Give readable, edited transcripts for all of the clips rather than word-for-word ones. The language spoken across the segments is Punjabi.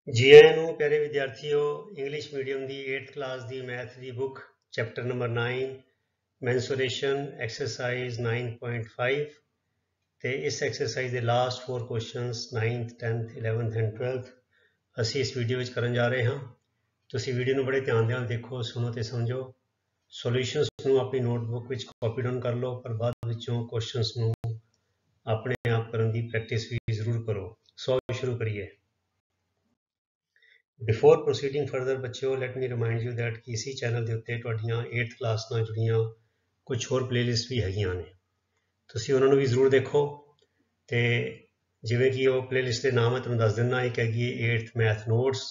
जी आया नूं प्यारे विद्यार्थियों इंग्लिश मीडियम की 8th क्लास की मैथ की book chapter number 9 mensuration exercise 9.5 ਤੇ ਇਸ ਐਕਸਰਸਾਈਜ਼ ਦੇ last 4 questions 9th 10th 11th and 12th ਅਸੀਂ ਇਸ ਵੀਡੀਓ ਵਿੱਚ ਕਰਨ ਜਾ ਰਹੇ ਹਾਂ। ਤੁਸੀਂ ਵੀਡੀਓ ਨੂੰ ਬੜੇ ਧਿਆਨ ਨਾਲ ਦੇਖੋ, ਸੁਣੋ ਤੇ ਸਮਝੋ। ਸੋਲੂਸ਼ਨਸ ਨੂੰ ਆਪਣੀ ਨੋਟਬੁੱਕ ਵਿੱਚ ਕਾਪੀ ਡਾਊਨ ਕਰ ਲਓ, ਪਰ ਬਾਅਦ ਵਿੱਚੋਂ ਕੁਐਸਚਨਸ ਨੂੰ ਆਪਣੇ ਆਪ ਕਰਨ ਦੀ ਪ੍ਰੈਕਟਿਸ ਵੀ ਜ਼ਰੂਰ ਕਰੋ। ਸੋ ਸ਼ੁਰੂ ਕਰੀਏ। ਬਿਫੋਰ ਪ੍ਰੋਸੀਡਿੰਗ ਫਰਦਰ ਬੱਚਿਓ, let me remind you that ਕਿ ਇਸੀ ਚੈਨਲ ਦੇ ਉੱਤੇ ਤੁਹਾਡੀਆਂ 8th ਕਲਾਸ ਨਾਲ ਜੁੜੀਆਂ ਕੁਝ ਹੋਰ ਪਲੇਲਿਸਟ ਵੀ ਹੈਗੀਆਂ ਨੇ, ਤੁਸੀਂ ਉਹਨਾਂ ਨੂੰ ਵੀ ਜ਼ਰੂਰ ਦੇਖੋ। ਤੇ ਜਿਵੇਂ ਕਿ ਉਹ ਪਲੇਲਿਸਟ ਦੇ ਨਾਮ ਮੈਂ ਤੁਹਾਨੂੰ ਦੱਸ ਦਿੰਦਾ, ਇੱਕ ਹੈਗੀ 8th ਮੈਥ ਨੋਟਸ,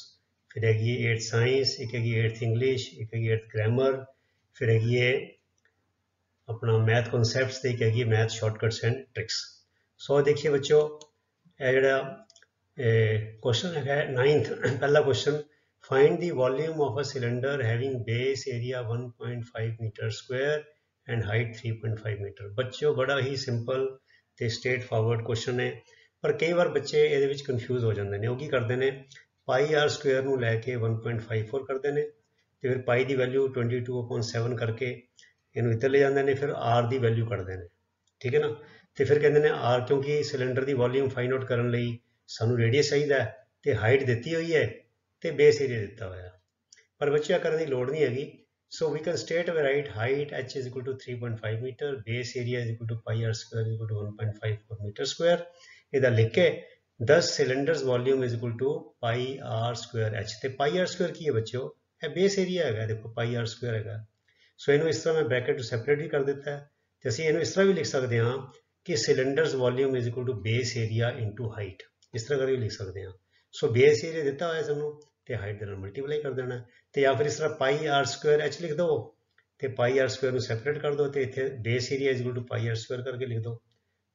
ਫਿਰ ਹੈਗੀ 8th ਸਾਇੰਸ, ਇੱਕ ਹੈਗੀ 8th ਇੰਗਲਿਸ਼, ਇੱਕ ਹੈਗੀ 8th ਗ੍ਰਾਮਰ, ਫਿਰ ਹੈਗੀ ਹੈ ਆਪਣਾ ਮੈਥ ਕਨਸੈਪਟਸ ਤੇ ਇੱਕ ਹੈਗੀ math shortcuts and tricks. So ਦੇਖੀਏ ਬੱਚਿਓ, ਇਹ ਜਿਹੜਾ क्वेश्चन है 9th पहला question, find the volume of a cylinder having base area 1.5 metre square and height 3.5 metre. बच्चों बड़ा ही सिंपल ਤੇ ਸਟ੍ਰੇਟ ਫਾਰਵਰਡ ਕੁਐਸਚਨ ਹੈ, ਪਰ ਕਈ ਵਾਰ ਬੱਚੇ ਇਹਦੇ ਵਿੱਚ ਕਨਫਿਊਜ਼ ਹੋ ਜਾਂਦੇ ਨੇ। ਉਹ ਕੀ ਕਰਦੇ ਨੇ, ਪਾਈ ਆਰ ਸਕੁਅਰ ਨੂੰ ਲੈ ਕੇ 1.54 ਕਰਦੇ ਨੇ ਤੇ ਫਿਰ ਪਾਈ ਦੀ ਵੈਲਿਊ 22/7 ਕਰਕੇ ਇਹਨੂੰ ਇੱਧਰ ਲੈ ਜਾਂਦੇ ਨੇ, ਫਿਰ ਆਰ ਦੀ ਵੈਲਿਊ ਕੱਢਦੇ ਨੇ, ਠੀਕ ਹੈ ਨਾ। ਤੇ ਫਿਰ ਕਹਿੰਦੇ ਨੇ ਆਰ, ਕਿਉਂਕਿ ਸਿਲੰਡਰ ਦੀ ਵੋਲਿਊਮ ਫਾਈਂਡ ਆਊਟ ਕਰਨ ਲਈ ਸਾਨੂੰ ਰੇਡੀਅਸ ਚਾਹੀਦਾ ਤੇ ਹਾਈਟ ਦਿੱਤੀ ਹੋਈ ਹੈ ਤੇ ਬੇਸ ਏਰੀਆ ਦਿੱਤਾ ਹੋਇਆ, ਪਰ ਬੱਚਿਆਂ ਕਰਨ ਦੀ ਲੋੜ ਨਹੀਂ ਹੈਗੀ। So we can straightaway write height h is equal to 3.5 metre, base area is equal to pi r square is equal to 1.54 metre square. ਇਹਦਾ ਲਿਖ ਕੇ 10 cylinder's volume is equal to pi r square h, ਤੇ pi r square ਕੀ ਹੈ ਬੱਚਿਓ, ਇਹ ਬੇਸ ਏਰੀਆ ਹੈਗਾ, ਦੇਖੋ pi r square ਹੈਗਾ। ਸੋ ਇਹਨੂੰ ਇਸ ਤਰ੍ਹਾਂ ਮੈਂ ਬ੍ਰੈਕਟ ਤੋਂ ਸੈਪਰੇਟ ਵੀ ਕਰ ਦਿੱਤਾ ਹੈ, ਤੇ ਅਸੀਂ ਇਹਨੂੰ ਇਸ ਤਰ੍ਹਾਂ ਵੀ ਲਿਖ ਸਕਦੇ ਹਾਂ ਕਿ cylinders volume is equal to base area into height, ਇਸ ਤਰ੍ਹਾਂ ਕਰਕੇ ਲਿਖ ਸਕਦੇ ਹਾਂ। ਸੋ ਬੇਸ ਏਰੀਆ ਦਿੱਤਾ ਹੋਇਆ ਸਾਨੂੰ ਤੇ ਹਾਈਟ ਦੇ ਨਾਲ ਮਲਟੀਪਲਾਈ ਕਰ ਦੇਣਾ, ਤੇ ਜਾਂ ਫਿਰ ਇਸ ਤਰ੍ਹਾਂ ਪਾਈ ਆਰ ਸਕੁਅਰ ਐਚ ਲਿਖ ਦਿਓ ਤੇ ਪਾਈ ਆਰ ਸਕੁਅਰ ਨੂੰ ਸੈਪਰੇਟ ਕਰ ਦਿਓ ਤੇ ਇੱਥੇ base area is equal to pi R square ਕਰਕੇ ਲਿਖ ਦਿਓ,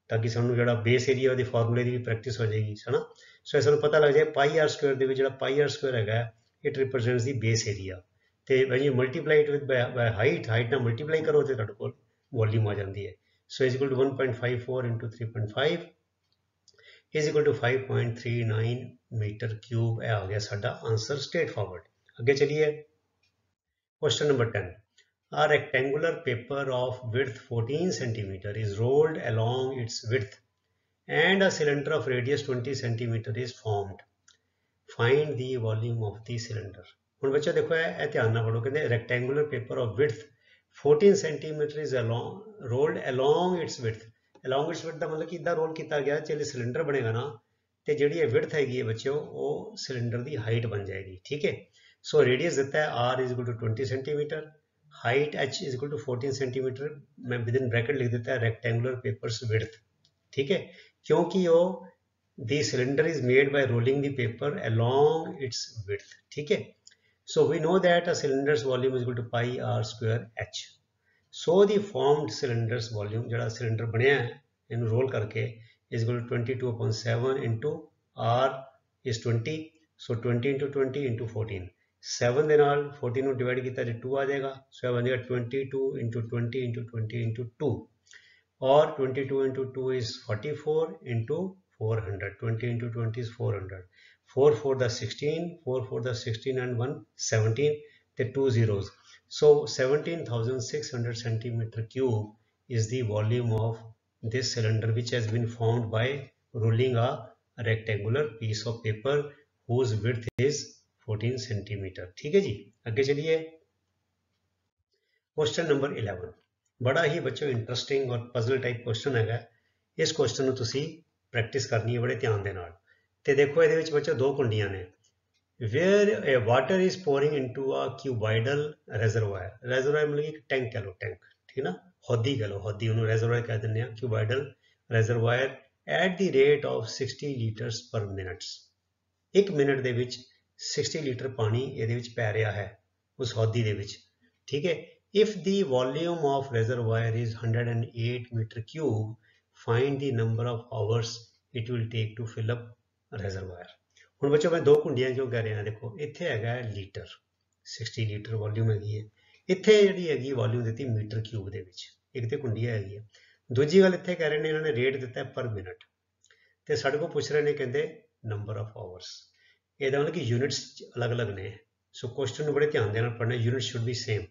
ਤਾਂ ਕਿ ਸਾਨੂੰ ਜਿਹੜਾ ਬੇਸ ਏਰੀਆ ਉਹਦੀ ਫਾਰਮੂਲੇ ਦੀ ਵੀ ਪ੍ਰੈਕਟਿਸ ਹੋ ਜਾਏਗੀ, ਹੈ ਨਾ। ਸੋ ਇਹ ਸਾਨੂੰ ਪਤਾ ਲੱਗ ਜਾਏ ਪਾਈ ਆਰ ਸਕੁਅਰ ਦੇ ਵਿੱਚ ਜਿਹੜਾ ਪਾਈ ਆਰ ਸਕੁਅਰ ਹੈਗਾ it represents the base area, ਤੇ when you multiply it with by height ਨਾਲ ਮਲਟੀਪਲਾਈ ਕਰੋ ਤੇ ਤੁਹਾਡੇ ਕੋਲ ਵੋਲਿਊਮ ਆ ਜਾਂਦੀ ਹੈ। So is equal to 1.54 into 3.5 is equal to 5.39 metre cube. यह आ गया साडा आंसर स्ट्रेट फॉरवर्ड। अगे चलिए question number 10, a rectangular paper of width 14 centimeter is rolled along its width and a cylinder of radius 20 centimeter is formed, find the volume of the cylinder। ਹੁਣ ਬੱਚਾ ਦੇਖੋ ਇਹ ਧਿਆਨ ਨਾਲ ਪੜੋ, ਕਹਿੰਦੇ rectangular paper of width 14 centimeter is rolled along its width। along its width ਦਾ ਮਤਲਬ ਕਿ ਇਦਾਂ ਰੋਲ ਕੀਤਾ ਗਿਆ, ਜਿਹੜੇ ਸਿਲੰਡਰ ਬਣੇਗਾ ਨਾ ਤੇ ਜਿਹੜੀ ਇਹ ਵਿਡਥ ਹੈਗੀ ਹੈ ਬੱਚਿਓ ਉਹ ਸਿਲੰਡਰ ਦੀ ਹਾਈਟ ਬਣ ਜਾਏਗੀ, ਠੀਕ ਹੈ। ਸੋ ਰੇਡੀਅਸ ਦਿੱਤਾ ਹੈ r is equal to 20 centimeter, height h is equal to 14 centimetre, मैं विद इन ब्रैकेट लिख देता है रेक्टेंगुलर पेपर्स विड्थ, ठीक है, क्योंकि वो the cylinder is made by rolling the paper along its width, ठीक है। So we know that a cylinder's volume is equal to pi R square h। So the formed cylinder's volume ਜਿਹੜਾ ਸਿਲੰਡਰ ਬਣਿਆ ਹੈ ਇਹਨੂੰ ਰੋਲ ਕਰਕੇ is equal to 22/7 into r is 20, so 20 into 20 into 14, 7 ਦੇ ਨਾਲ 14 ਨੂੰ ਡਿਵਾਈਡ ਕੀਤਾ ਤੇ 2 ਆ ਜਾਏਗਾ, ਸੋ ਇਹ ਬਣ ਜਾਏਗਾ 22 into 20 into 20 into 2, और 22 into 2 is 44 into 400, 20 into 20 is 400, 4 for the 16, 4 for the 16 and 1 17, the 2 zeros, so 17,600 centimeter cube is the volume of this cylinder which has been formed by rolling a rectangular piece of paper whose width is 14 centimetre, ठीक है जी। आगे चलिए क्वेश्चन नंबर 11, बड़ा ही बच्चों इंटरेस्टिंग और पजल टाइप क्वेश्चन है। इस क्वेश्चन ਨੂੰ ਤੁਸੀਂ ਪ੍ਰੈਕਟਿਸ ਕਰਨੀ ਹੈ ਬੜੇ ਧਿਆਨ ਦੇ ਨਾਲ। ਤੇ ਦੇਖੋ ਇਹਦੇ ਵਿੱਚ ਬੱਚੋ ਦੋ ਕੁੰਡੀਆਂ ਨੇ, where a water is pouring into a cuboidal reservoir, reservoir मतलब एक टैंक कह लो, टैंक, ठीक है ना, हौदी कह लो, हौदी ਉਹਨੂੰ reservoir ਕਹਿ ਦਿੰਦੇ ਆ, cuboidal reservoir at the rate of 60 liters per minute, ਇੱਕ ਮਿੰਟ ਦੇ ਵਿੱਚ 60 ਲੀਟਰ ਪਾਣੀ ਇਹਦੇ ਵਿੱਚ ਪੈ ਰਿਹਾ ਹੈ ਉਸ ਹੌਦੀ ਦੇ ਵਿੱਚ, ਠੀਕ ਹੈ। if the volume of reservoir is 108 meter cube, find the number of hours it will take to fill up reservoir। ਹੁਣ ਬੱਚੋ ਮੈਂ ਦੋ ਕੁੰਡੀਆਂ ਕਿਉਂ ਕਹਿ ਰਿਹਾ, ਦੇਖੋ ਇੱਥੇ ਹੈਗਾ ਲੀਟਰ, 60 ਲੀਟਰ ਵੋਲਿਊਮ ਹੈਗੀ ਹੈ, ਇੱਥੇ ਜਿਹੜੀ ਹੈਗੀ ਵੋਲਿਊਮ ਦਿੱਤੀ ਮੀਟਰ ਕਿਊਬ ਦੇ ਵਿੱਚ, ਇੱਕ ਤੇ ਕੁੰਡੀ ਹੈਗੀ ਹੈ। ਦੂਜੀ ਗੱਲ ਇੱਥੇ ਕਹਿ ਰਹੇ ਨੇ ਇਹਨਾਂ ਨੇ ਰੇਟ ਦਿੱਤਾ ਪਰ ਮਿੰਟ, ਤੇ ਸਾਡੇ ਕੋਲ ਪੁੱਛ ਰਹੇ ਨੇ ਕਹਿੰਦੇ ਨੰਬਰ ਆਫ ਆਵਰਸ। ਇਹਦਾ ਮਤਲਬ ਕਿ ਯੂਨਿਟਸ ਅਲੱਗ-ਅਲੱਗ ਨੇ। ਸੋ ਕੁਐਸਚਨ ਨੂੰ ਬੜੇ ਧਿਆਨ ਦੇ ਨਾਲ ਪੜ੍ਹਨਾ, ਯੂਨਿਟ ਸ਼ੁੱਡ ਬੀ ਸੇਮ।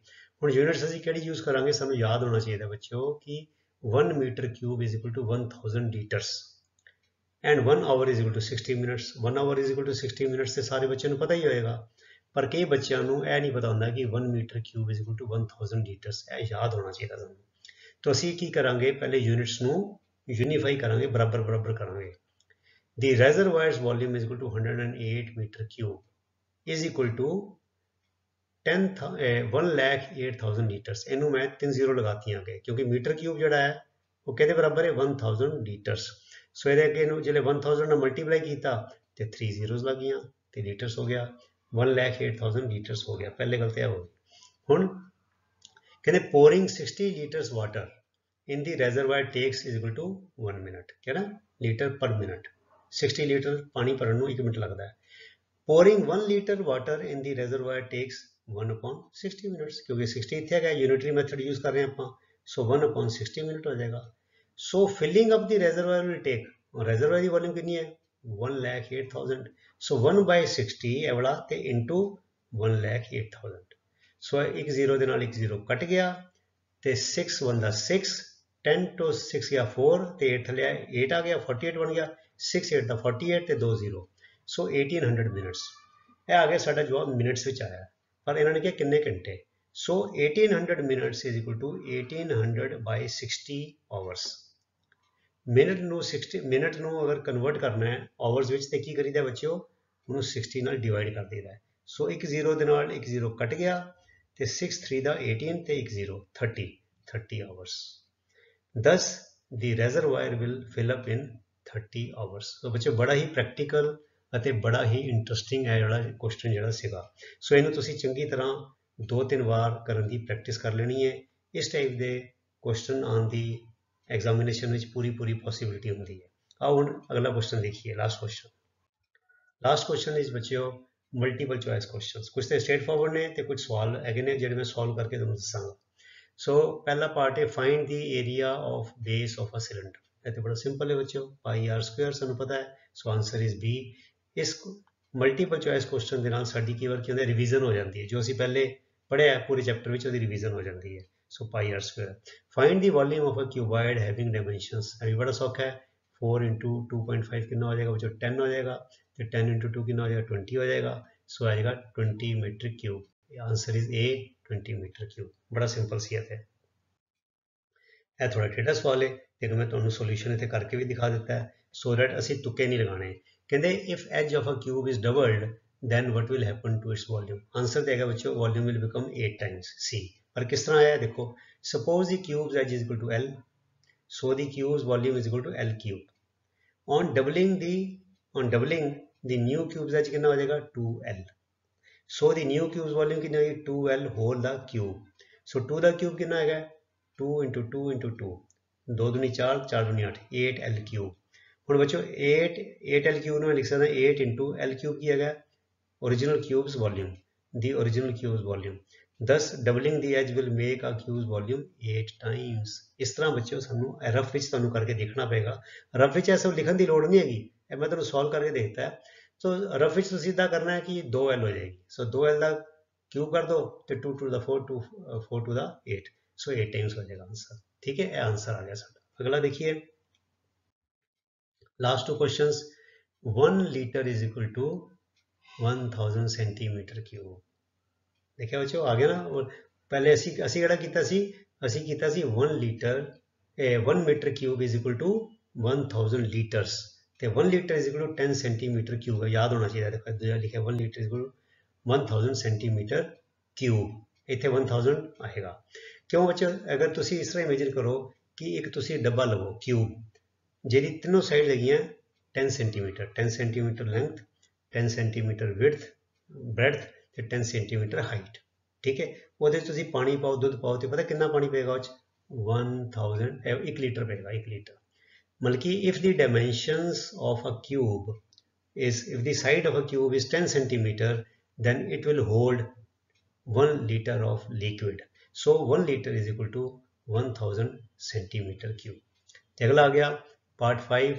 ਹੁਣ ਯੂਨਿਟਸ ਅਸੀਂ ਕਿਹੜੀ ਯੂਜ਼ ਕਰਾਂਗੇ, ਸਾਨੂੰ ਯਾਦ ਹੋਣਾ ਚਾਹੀਦਾ ਬੱਚਿਓ ਕਿ 1 metre cube is equal to 1000 litres and 1 hour is equal to 60 minutes. 1 hour is equal to 60 minutes ਤੇ ਸਾਰੇ ਬੱਚਿਆਂ ਨੂੰ ਪਤਾ ਹੀ ਹੋਏਗਾ, ਪਰ ਕਈ ਬੱਚਿਆਂ ਨੂੰ ਇਹ ਨਹੀਂ ਪਤਾ ਹੁੰਦਾ ਕਿ 1 metre cube is equal to 1000 litres. ਇਹ ਯਾਦ ਹੋਣਾ ਚਾਹੀਦਾ ਸਾਨੂੰ। ਤਾਂ ਅਸੀਂ ਕੀ ਕਰਾਂਗੇ, ਪਹਿਲੇ ਯੂਨਿਟਸ ਨੂੰ ਯੂਨੀਫਾਈ ਕਰਾਂਗੇ, ਬਰਾਬਰ ਕਰਾਂਗੇ। The reservoir's volume is equal to 108 meter cube is equal to 1,08,000 ਲੀਟਰਸ। ਇਹਨੂੰ ਮੈਂ 3 ਜ਼ੀਰੋ ਲਗਾਤੀਆਂ ਅੱਗੇ, ਕਿਉਂਕਿ ਮੀਟਰ ਕਿਊਬ ਜਿਹੜਾ ਹੈ ਉਹ ਕਿਹਦੇ ਬਰਾਬਰ ਹੈ, 1000 ਲੀਟਰਸ। ਸੋ ਇਹਦੇ ਅੱਗੇ ਨੂੰ ਜਿਹੜੇ 1000 ਨਾਲ ਮਲਟੀਪਲਾਈ ਕੀਤਾ ਤੇ 3 ਜ਼ੀਰੋਜ਼ ਲੱਗ ਗਈਆਂ ਤੇ ਲੀਟਰਸ ਹੋ ਗਿਆ, 1,08,000 ਲੀਟਰਸ ਹੋ ਗਿਆ। ਪਹਿਲੇ ਗੱਲ ਤੇ ਇਹ ਹੋ ਗਈ। ਹੁਣ ਕਹਿੰਦੇ pouring 60 litres water in the reservoir takes is equal to 1 minute, ਕਿਹੜਾ ਲੀਟਰ ਪਰ ਮਿੰਟ। 60 ਲੀਟਰ ਪਾਣੀ ਭਰਨ ਨੂੰ 1 ਮਿੰਟ ਲੱਗਦਾ ਹੈ। pouring 1 litre water in the reservoir takes 1/60 minutes, ਕਿਉਂਕਿ 60 ਇੱਥੇ ਹੈਗਾ, ਯੂਨਿਟਰੀ ਮੈਥਡ ਯੂਜ਼ ਕਰ ਰਹੇ ਆਪਾਂ, ਸੋ 1/60 ਮਿੰਟ ਹੋ ਜਾਏਗਾ। ਸੋ filling up the reservoir will take, reservoir the volume ਕਿੰਨੀ ਹੈ, 1,08,000, ਸੋ 1/60 ਇਹ ਵਾਲਾ ਤੇ into 1,08,000। ਸੋ 1 ਜ਼ੀਰੋ ਦੇ ਨਾਲ 1 ਜ਼ੀਰੋ ਕੱਟ ਗਿਆ ਤੇ 6 1 ਦਾ 6, 10 to 6 ਗਿਆ 4 ਤੇ 8 ਥੱਲੇ 8 ਆ ਗਿਆ, 48 ਬਣ ਗਿਆ, 6 8 ਦਾ 48 ਤੇ 2 0, ਸੋ 1800 ਮਿੰਟਸ। ਇਹ ਆ ਗਿਆ ਸਾਡਾ ਜਵਾਬ, ਮਿੰਟਸ ਵਿੱਚ ਆਇਆ, ਪਰ ਇਹਨਾਂ ਨੇ ਕਿਹਾ ਕਿੰਨੇ ਘੰਟੇ। So 1800 minutes is equal to 1800/60 hours. Minute ਨੂੰ ਅਗਰ ਕਨਵਰਟ ਕਰਨਾ ਹੈ ਆਵਰਸ ਵਿੱਚ ਤੇ ਕੀ ਕਰੀਦਾ ਬੱਚਿਓ, ਉਹਨੂੰ 60 ਨਾਲ ਡਿਵਾਈਡ ਕਰ ਦਈਦਾ। ਸੋ 1 ਜ਼ੀਰੋ ਦੇ ਨਾਲ 1 ਜ਼ੀਰੋ ਕੱਟ ਗਿਆ ਤੇ 6 3 ਦਾ 18 ਤੇ 1 zero 30 hours. Thus the reservoir will fill up in 30 hours। ਸੋ ਬੱਚਿਓ ਬੜਾ ਹੀ ਪ੍ਰੈਕਟੀਕਲ ਅਤੇ ਬੜਾ ਹੀ ਇੰਟਰਸਟਿੰਗ ਹੈ ਜਿਹੜਾ ਕੁਐਸਚਨ ਜਿਹੜਾ ਸੀਗਾ। ਸੋ ਇਹਨੂੰ ਤੁਸੀਂ ਚੰਗੀ ਤਰ੍ਹਾਂ 2-3 ਵਾਰ ਕਰਨ ਦੀ ਪ੍ਰੈਕਟਿਸ ਕਰ ਲੈਣੀ ਹੈ। ਇਸ ਟਾਈਪ ਦੇ ਕੁਐਸਚਨ ਆਉਣ ਦੀ ਐਗਜ਼ਾਮੀਨੇਸ਼ਨ ਵਿੱਚ ਪੂਰੀ ਪੋਸੀਬਿਲਿਟੀ ਹੁੰਦੀ ਹੈ। ਆਓ ਹੁਣ ਅਗਲਾ ਕੁਐਸਚਨ ਦੇਖੀਏ, ਲਾਸਟ ਕੁਐਸਚਨ ਇਸ ਬੱਚਿਓ ਮਲਟੀਪਲ ਚੋਇਸ ਕੁਐਸਚਨਸ। ਕੁਝ ਤੇ ਸਟ੍ਰੇਟ ਫਾਰਵਰਡ ਨੇ ਤੇ ਕੁਝ ਸਵਾਲ ਹੈਗੇ ਨੇ ਜਿਹੜੇ ਮੈਂ ਸੋਲਵ ਕਰਕੇ ਤੁਹਾਨੂੰ ਦੱਸਾਂਗਾ। ਸੋ ਪਹਿਲਾ ਪਾਰਟ ਹੈ find the area of base of a cylinder. ਇਹ ਤੇ ਬੜਾ ਸਿੰਪਲ ਹੈ ਬੱਚਿਓ, πr² ਸਾਨੂੰ ਪਤਾ ਹੈ, ਸੋ ਆਨਸਰ ਇਜ਼ ਬੀ। ਇਸ ਮਲਟੀਪਲ ਚੋਇਸ ਕੁਐਸਚਨ ਦੇ ਨਾਲ ਸਾਡੀ ਕੀ ਹੁੰਦਾ, ਰਿਵੀਜ਼ਨ ਹੋ ਜਾਂਦੀ ਹੈ, ਜੋ ਅਸੀਂ ਪਹਿਲੇ ਪੜ੍ਹਿਆ ਪੂਰੇ ਚੈਪਟਰ ਵਿੱਚ ਉਹਦੀ ਰਿਵੀਜ਼ਨ ਹੋ ਜਾਂਦੀ ਹੈ। So πr²। Find the volume of a cuboid having dimensions. ਇਹ ਵੀ ਬੜਾ ਸੌਖਾ ਹੈ, 4 into 2.5 ਕਿੰਨਾ ਹੋ ਜਾਏਗਾ ਬੱਚਿਓ, 10 ਹੋ ਜਾਏਗਾ, ਤੇ 10 into 2 ਕਿੰਨਾ ਹੋ ਜਾਏਗਾ, 20 ਹੋ ਜਾਏਗਾ। ਸੋ ਆ ਜਾਏਗਾ 20 metre cube. Answer is A, 20 metre cube. ਬੜਾ ਸਿੰਪਲ ਸੀ ਇਹ ਥੋੜਾ ਟੇਢਾ ਸਵਾਲ ਹੈ, ਤੇ ਮੈਂ ਤੁਹਾਨੂੰ ਸੋਲੂਸ਼ਨ ਇੱਥੇ ਕਰਕੇ ਵੀ ਦਿਖਾ ਦਿੱਤਾ ਹੈ, ਸੋ ਦੈਟ ਅਸੀਂ ਤੁੱਕੇ ਨਹੀਂ ਲਗਾਣੇ। ਕਹਿੰਦੇ if edge of a cube is doubled then what will happen to its volume। Answer ਦੇਗਾ ਬੱਚਿਓ volume will become 8 times C। ਪਰ ਕਿਸ ਤਰ੍ਹਾਂ ਆਇਆ ਦੇਖੋ, suppose the cube's edge is equal to L, so the cube's volume is equal to L cube। on doubling the new cube's edge ਕਿੰਨਾ ਹੋ ਜਾਏਗਾ, 2L। so the new cube's volume ਕਿੰਨਾ ਹੋਏਗੀ, 2L whole the cube। so 2 the cube ਕਿੰਨਾ ਹੈਗਾ, 2 into 2 into 2, 2 दूनी 4, 4 दूनी 8, 8L cube। ਹੁਣ ਬੱਚਿਓ 8L cube ਨੂੰ ਲਿਖ ਸਕਦਾ 8 into L cube ਕੀ ਹੈਗਾ, original cube's volume, the original cube's volume। thus doubling the edge will make a cube's volume 8 times। ਇਸ ਤਰ੍ਹਾਂ ਬੱਚਿਓ ਸਾਨੂੰ ਰਫ ਵਿੱਚ ਤੁਹਾਨੂੰ ਕਰਕੇ ਦੇਖਣਾ ਪਏਗਾ। ਰਫ ਵਿੱਚ ਇਹ ਸਭ ਲਿਖਣ ਦੀ ਲੋੜ ਨਹੀਂ ਹੈਗੀ, ਇਹ ਮੈਂ ਤੁਹਾਨੂੰ ਸੋਲਵ ਕਰਕੇ ਦੇਖਤਾ ਹੈ। ਸੋ ਰਫ ਵਿੱਚ ਤੁਸੀਂ ਇਦਾਂ ਕਰਨਾ ਹੈ ਕਿ 2L ਹੋ ਜਾਏਗੀ, ਸੋ 2L ਦਾ ਕਿਊਬ ਕਰ ਦੋ ਤੇ 2 to the 4, 4 to the 8, so 8 Times ਹੋ ਜਾਏਗਾ ਆਂਸਰ। ਠੀਕ ਹੈ, ਇਹ ਆਂਸਰ ਆ ਗਿਆ ਸਾਡਾ। ਅਗਲਾ ਦੇਖੀਏ, last two questions. 1 litre is equal to 1000 centimetre cube. ਦੇਖਿਆ ਬੱਚਿਓ ਆ ਗਿਆ ਨਾ। ਪਹਿਲੇ ਅਸੀਂ ਕਿਹੜਾ ਕੀਤਾ ਸੀ, ਅਸੀਂ ਕੀਤਾ ਸੀ 1 metre cube is equal to 1000 litres, ਤੇ 1 litre is equal to 10 centimetre cube. ਯਾਦ ਹੋਣਾ ਚਾਹੀਦਾ, ਦੇਖੋ ਲਿਖਿਆ 1 litre is equal to 1000 centimetre cube, ਇੱਥੇ 1000 ਆਏਗਾ। ਕਿਉਂ ਬੱਚਿਓ, ਅਗਰ ਤੁਸੀਂ ਇਸ ਤਰ੍ਹਾਂ ਇਮੇਜਿਨ ਕਰੋ ਕਿ ਇੱਕ ਤੁਸੀਂ ਡੱਬਾ ਲਵੋ ਕਿਊਬ, ਜਿਹਦੀ ਤਿੰਨੋਂ ਸਾਈਡ ਹੈਗੀਆਂ 10 centimetre length, 10 centimetre width breadth ਤੇ 10 ਸੈਂਟੀਮੀਟਰ ਹਾਈਟ। ਠੀਕ ਹੈ, ਉਹਦੇ 'ਚ ਤੁਸੀਂ ਪਾਣੀ ਪਾਓ, ਦੁੱਧ ਪਾਓ, ਤੇ ਪਤਾ ਕਿੰਨਾ ਪਾਣੀ ਪਏਗਾ ਉਹ 'ਚ, 1 ਲੀਟਰ ਪਏਗਾ, 1 ਲੀਟਰ। ਮਤਲਬ ਕਿ if the dimensions of a cube is, if the side of a cube is 10 centimetre then it will hold 1 liter of liquid। so 1 liter is equal to 1000 centimeter cube। ਤੇ ਅਗਲਾ ਆ ਗਿਆ part 5,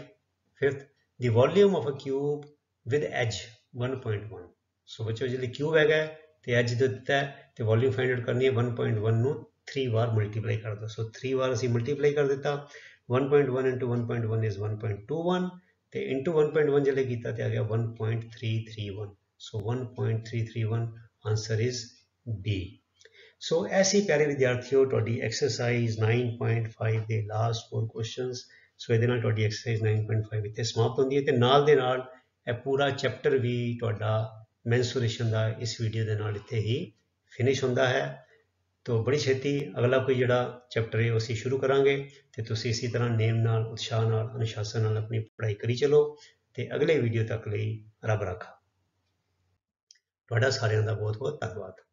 5th, the volume of a cube with edge 1.1। ਸੋ ਬੱਚੋ ਜਿਹੜੇ ਕਿਊਬ ਹੈਗਾ ਤੇ ਇਹ ਜਦੋਂ ਦਿੱਤਾ ਹੈ ਤੇ ਵੋਲਿਊਮ ਫਾਈਂਡ ਆਊਟ ਕਰਨੀ ਹੈ 1.1 ਨੂੰ 3 ਵਾਰ ਮਲਟੀਪਲਾਈ ਕਰ ਦਿਓ। ਸੋ 3 ਵਾਰ ਅਸੀਂ ਮਲਟੀਪਲਾਈ ਕਰ ਦਿੱਤਾ 1.1 into 1.1 is 1.21 ਤੇ into 1.1 ਜਿਹੜੇ ਕੀਤਾ ਤੇ ਆ ਗਿਆ 1.331। ਸੋ 1.331 ਆਨਸਰ ਇਜ਼ B। ਸੋ ਐਸੀ ਪਿਆਰੇ ਵਿਦਿਆਰਥੀਓ ਤੁਹਾਡੀ ਐਕਸਰਸਾਈਜ਼ 9.5 ਦੇ ਲਾਸਟ 4 ਕੁਐਸਚਨਸ। ਸੋ ਇਹਦੇ ਨਾਲ ਤੁਹਾਡੀ ਐਕਸਰਸਾਈਜ਼ 9.5 ਇੱਥੇ ਸਮਾਪਤ ਹੁੰਦੀ ਹੈ ਤੇ ਨਾਲ ਦੇ ਨਾਲ ਇਹ ਪੂਰਾ ਚੈਪਟਰ ਵੀ ਤੁਹਾਡਾ ਮੈਂਸੂਰੇਸ਼ਨ ਦਾ ਇਸ ਵੀਡੀਓ ਦੇ ਨਾਲ ਇੱਥੇ ਹੀ ਫਿਨਿਸ਼ ਹੁੰਦਾ ਹੈ। ਤੋ ਬੜੀ ਛੇਤੀ ਅਗਲਾ ਕੋਈ ਜਿਹੜਾ ਚੈਪਟਰ ਹੈ ਉਹ ਅਸੀਂ ਸ਼ੁਰੂ ਕਰਾਂਗੇ ਤੇ ਤੁਸੀਂ ਇਸੇ ਤਰ੍ਹਾਂ ਨੇਮ ਨਾਲ, ਉਤਸ਼ਾਹ ਨਾਲ, ਅਨੁਸ਼ਾਸਨ ਨਾਲ ਆਪਣੀ ਪੜ੍ਹਾਈ ਕਰੀ ਚਲੋ ਤੇ ਅਗਲੇ ਵੀਡੀਓ ਤੱਕ ਲਈ ਰੱਬ ਰਾਖਾ। ਤੁਹਾਡਾ ਸਾਰਿਆਂ ਦਾ ਬਹੁਤ ਬਹੁਤ ਧੰਨਵਾਦ।